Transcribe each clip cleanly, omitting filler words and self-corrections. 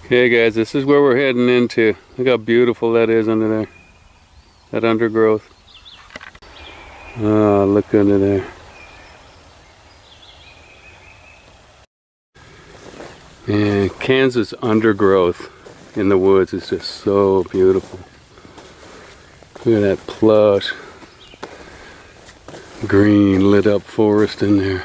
Okay guys, this is where we're heading into. Look how beautiful that is under there. That undergrowth. Oh, look under there. Man, Kansas undergrowth in the woods is just so beautiful. Look at that plush, green lit up forest in there.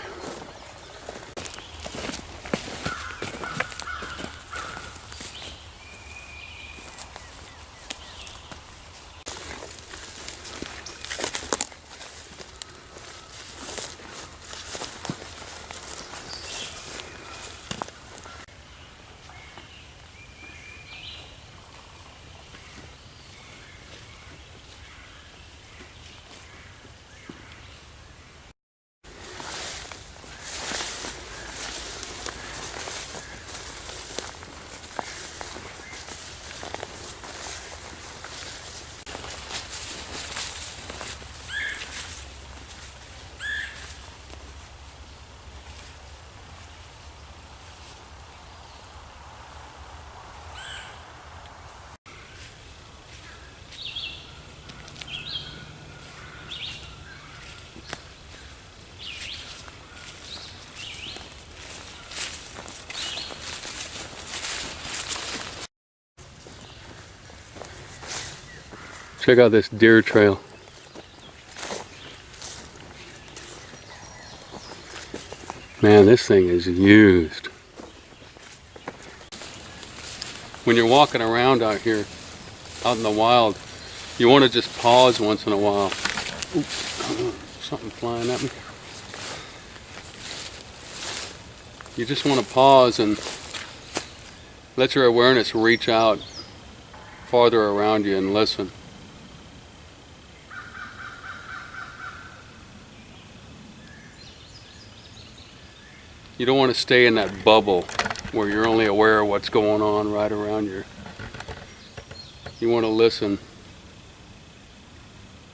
Check out this deer trail. Man, this thing is used. When you're walking around out here, out in the wild, you want to just pause once in a while. Oops, something flying at me. You just want to pause and let your awareness reach out farther around you and listen. You don't want to stay in that bubble where you're only aware of what's going on right around you. You want to listen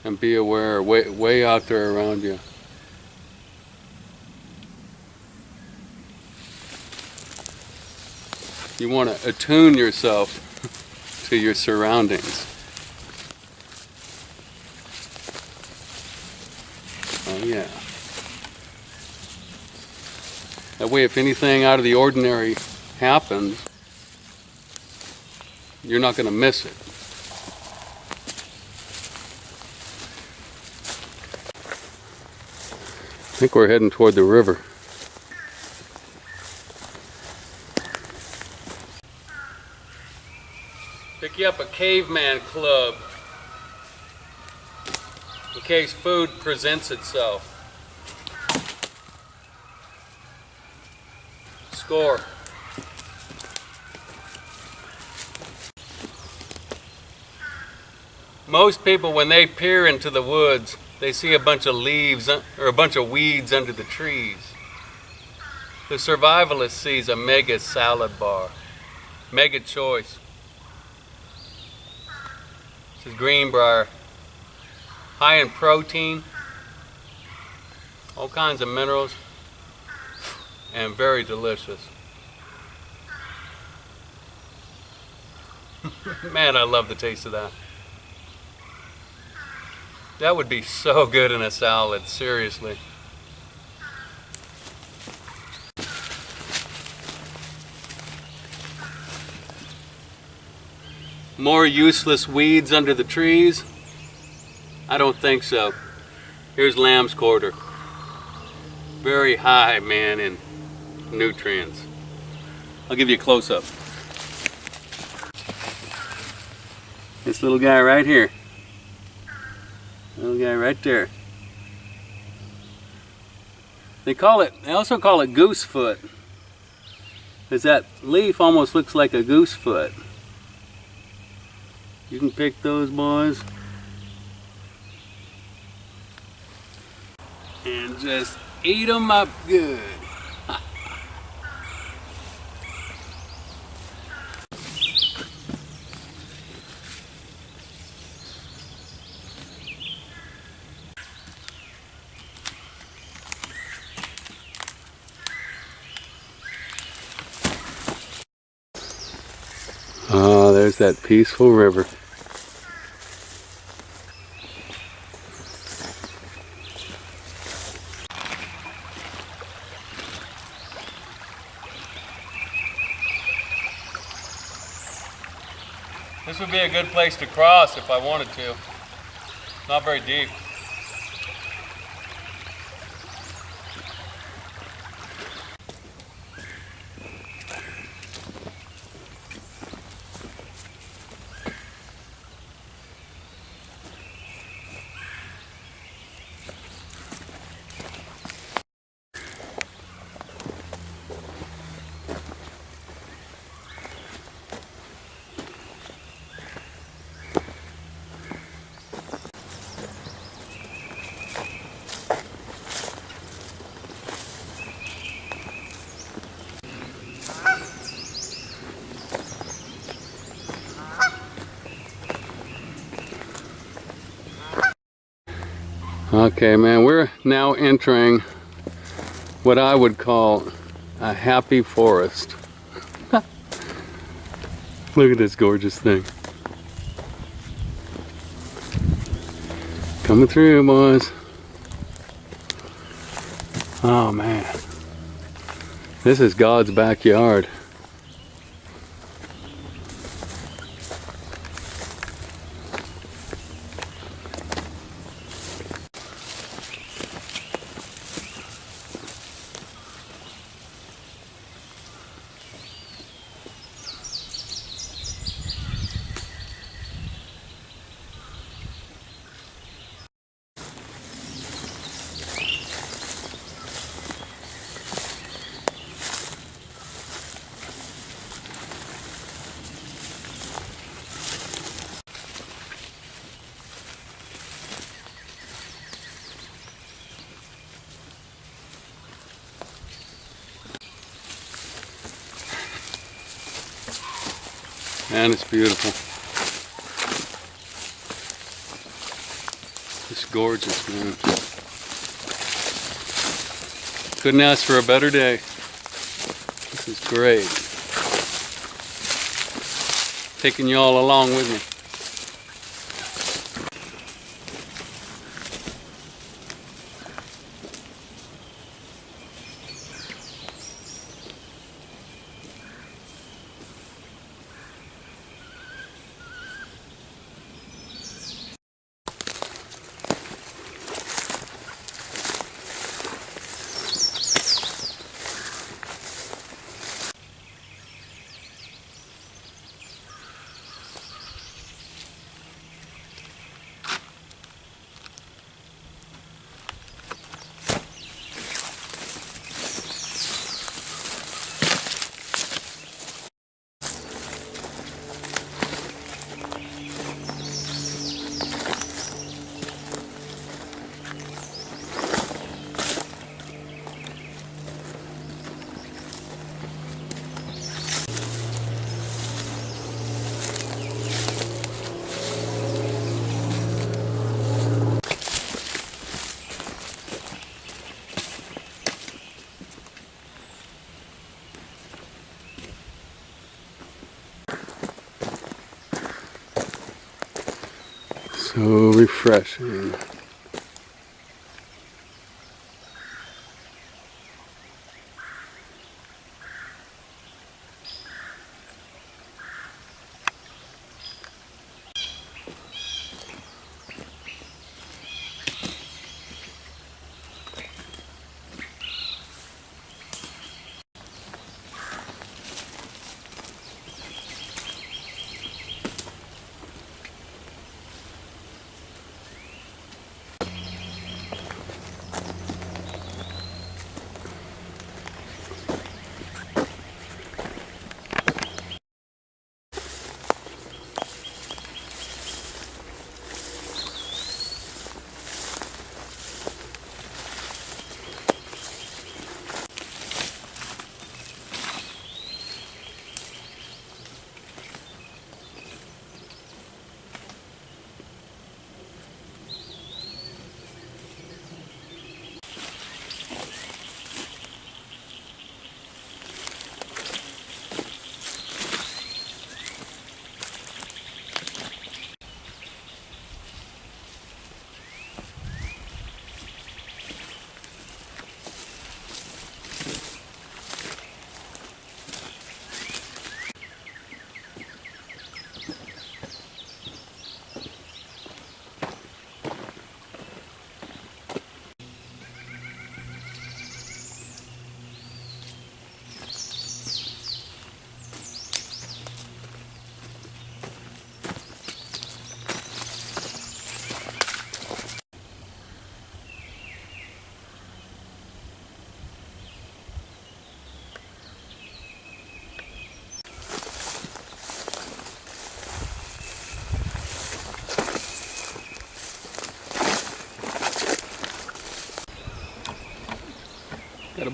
and be aware way out there around you. You want to attune yourself to your surroundings. Oh yeah. That way, if anything out of the ordinary happens, you're not going to miss it. I think we're heading toward the river. Pick you up a caveman club in case food presents itself. Score. Most people, when they peer into the woods, they see a bunch of leaves or a bunch of weeds under the trees. The survivalist sees a mega salad bar, mega choice. This is greenbrier, high in protein, all kinds of minerals, and very delicious. Man, I love the taste of that. That would be so good in a salad, seriously. More useless weeds under the trees? I don't think so. Here's lamb's quarter. Very high, man, in nutrients. I'll give you a close-up. This little guy right here. Little guy right there. They also call it goose foot, because that leaf almost looks like a goose foot. You can pick those boys and just eat them up good. Oh, there's that peaceful river. This would be a good place to cross if I wanted to. Not very deep. Okay, man, we're now entering what I would call a happy forest. Look at this gorgeous thing. Coming through, boys. Oh, man. This is God's backyard. And it's beautiful. It's gorgeous, man. Couldn't ask for a better day. This is great. Taking you all along with me. So refreshing.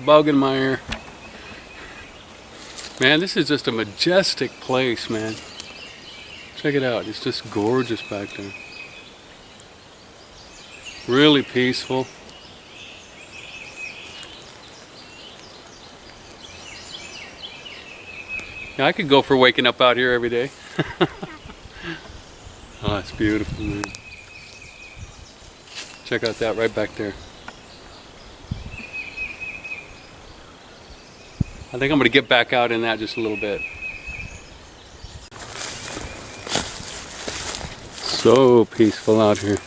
bug in my ear. Man, this is just a majestic place, man. Check it out. It's just gorgeous back there. Really peaceful. Yeah, I could go for waking up out here every day. Oh, it's beautiful, man. Check out that right back there. I think I'm going to get back out in that just a little bit. So peaceful out here.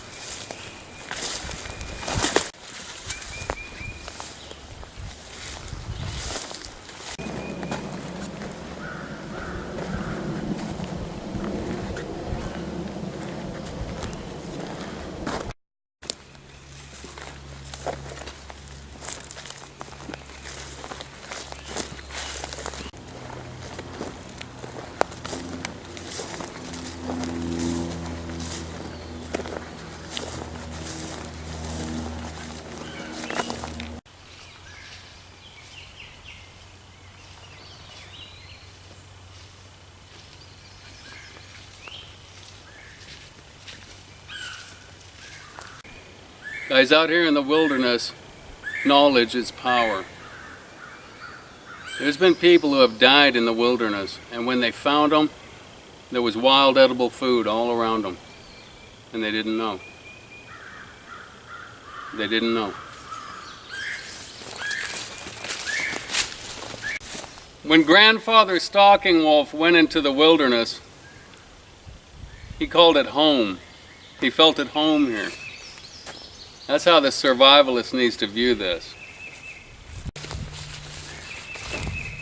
Guys, out here in the wilderness, knowledge is power. There's been people who have died in the wilderness, and when they found them, there was wild edible food all around them, and they didn't know. They didn't know. When Grandfather Stalking Wolf went into the wilderness, he called it home. He felt at home here. That's how the survivalist needs to view this.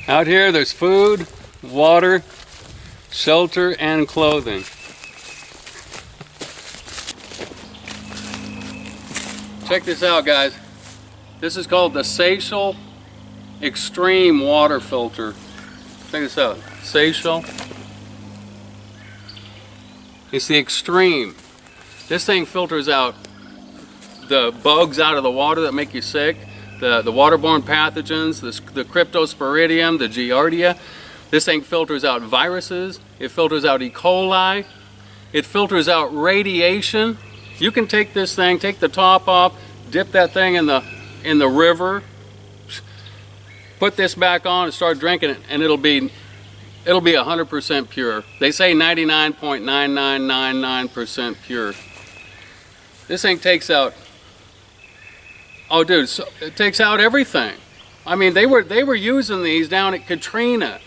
Out here there's food, water, shelter, and clothing. Check this out, guys. This is called the Seychelles Extreme Water Filter. Check this out. Seychelles. It's the Extreme. This thing filters out the bugs out of the water that make you sick, the waterborne pathogens, the cryptosporidium, the giardia. This thing filters out viruses. It filters out E. coli. It filters out radiation. You can take this thing, take the top off, dip that thing in the river, put this back on and start drinking it, and it'll be 100% pure. They say 99.9999% pure. This thing takes out, oh dude, so it takes out everything. I mean, they were using these down at Katrina,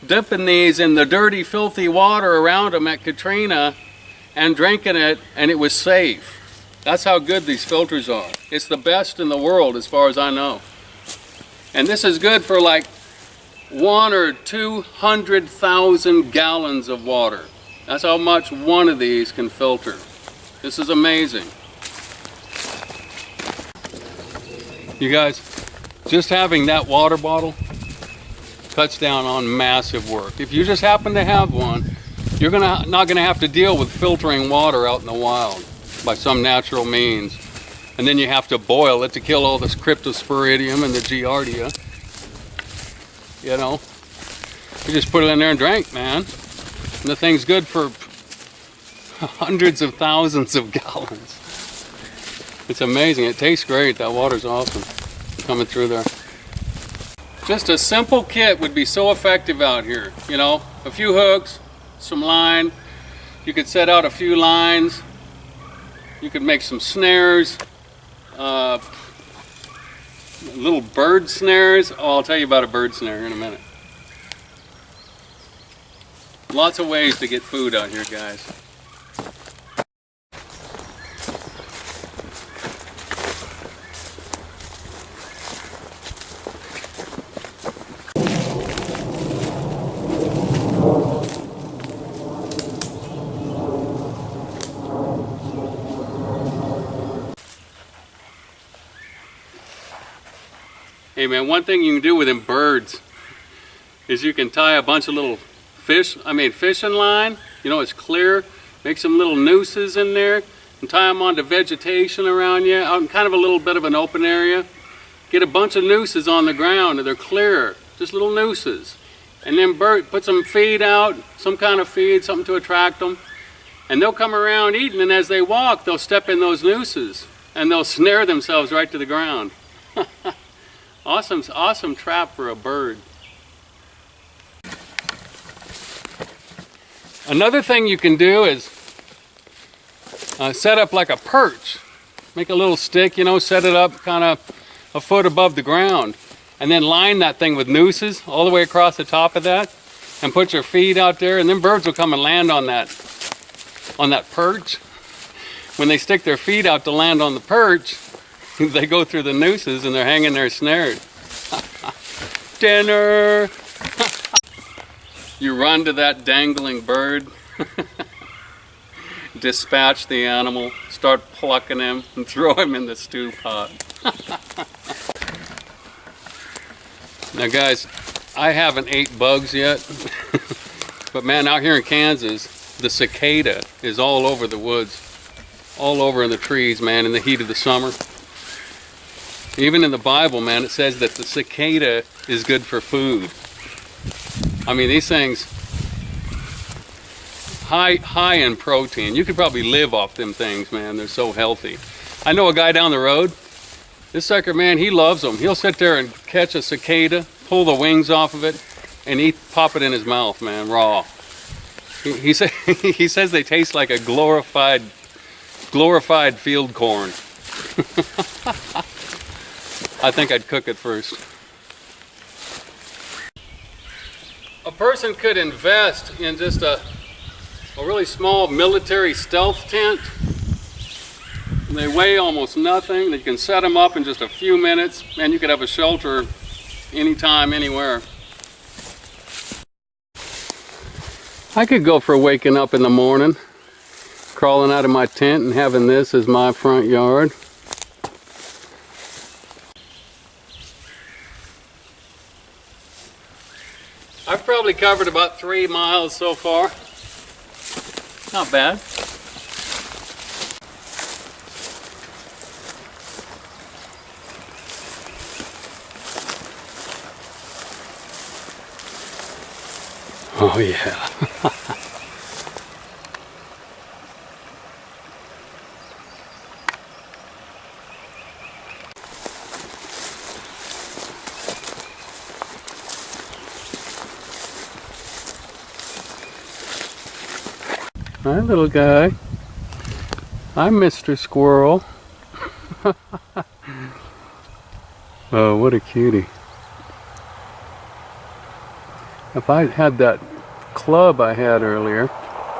dipping these in the dirty, filthy water around them at Katrina and drinking it, and it was safe. That's how good these filters are. It's the best in the world as far as I know. And this is good for like 1 or 200,000 gallons of water. That's how much one of these can filter. This is amazing. You guys, just having that water bottle cuts down on massive work. If you just happen to have one, you're not going to have to deal with filtering water out in the wild by some natural means. And then you have to boil it to kill all this cryptosporidium and the giardia. You know, you just put it in there and drink, man. And the thing's good for hundreds of thousands of gallons. It's amazing. It tastes great. That water's awesome coming through there. Just a simple kit would be so effective out here. You know, a few hooks, some line. You could set out a few lines. You could make some snares. Little bird snares. Oh, I'll tell you about a bird snare in a minute. Lots of ways to get food out here, guys. Hey man, one thing you can do with them birds is you can tie a bunch of little fishing line, you know, it's clear, make some little nooses in there and tie them onto vegetation around you, out in kind of a little bit of an open area. get a bunch of nooses on the ground and they're clear, just little nooses. And then put some feed out, some kind of feed, something to attract them. And they'll come around eating, and as they walk, they'll step in those nooses and they'll snare themselves right to the ground. Awesome trap for a bird. Another thing you can do is set up like a perch. Make a little stick, you know, set it up kind of a foot above the ground. And then line that thing with nooses all the way across the top of that. And put your feet out there, and then birds will come and land on that perch. When they stick their feet out to land on the perch, they go through the nooses and they're hanging there snared. Dinner! You run to that dangling bird, dispatch the animal, start plucking him, and throw him in the stew pot. Now guys, I haven't ate bugs yet, but man, out here in Kansas, the cicada is all over the woods, all over in the trees, man, in the heat of the summer. Even in the Bible, man, it says that the cicada is good for food. I mean, these things, high in protein. You could probably live off them things, man. They're so healthy. I know a guy down the road. This sucker, man, he loves them. He'll sit there and catch a cicada, pull the wings off of it, and pop it in his mouth, man, raw. He says they taste like a glorified field corn. I think I'd cook it first. A person could invest in just a really small military stealth tent. They weigh almost nothing. You can set them up in just a few minutes, and you could have a shelter anytime, anywhere. I could go for waking up in the morning, crawling out of my tent and having this as my front yard. I've probably covered about 3 miles so far. Not bad. Oh yeah. Hi, little guy. I'm Mr. Squirrel. Oh, what a cutie. If I had that club I had earlier,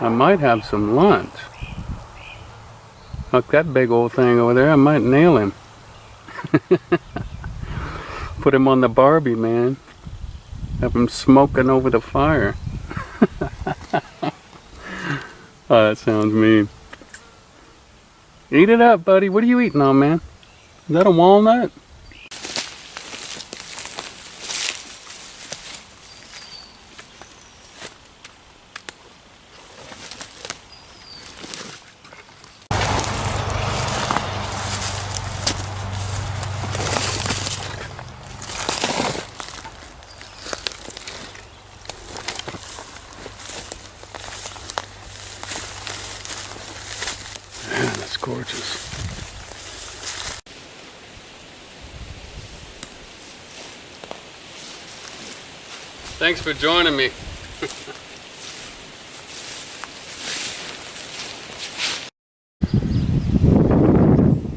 I might have some lunch. Look, that big old thing over there, I might nail him. Put him on the Barbie, man. Have him smoking over the fire. Oh, that sounds mean. Eat it up, buddy. What are you eating on, man? Is that a walnut? Man, that's gorgeous. Thanks for joining me.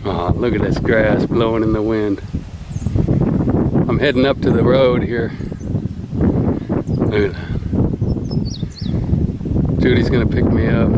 Oh, look at this grass blowing in the wind. I'm heading up to the road here. Look at that. Judy's gonna pick me up.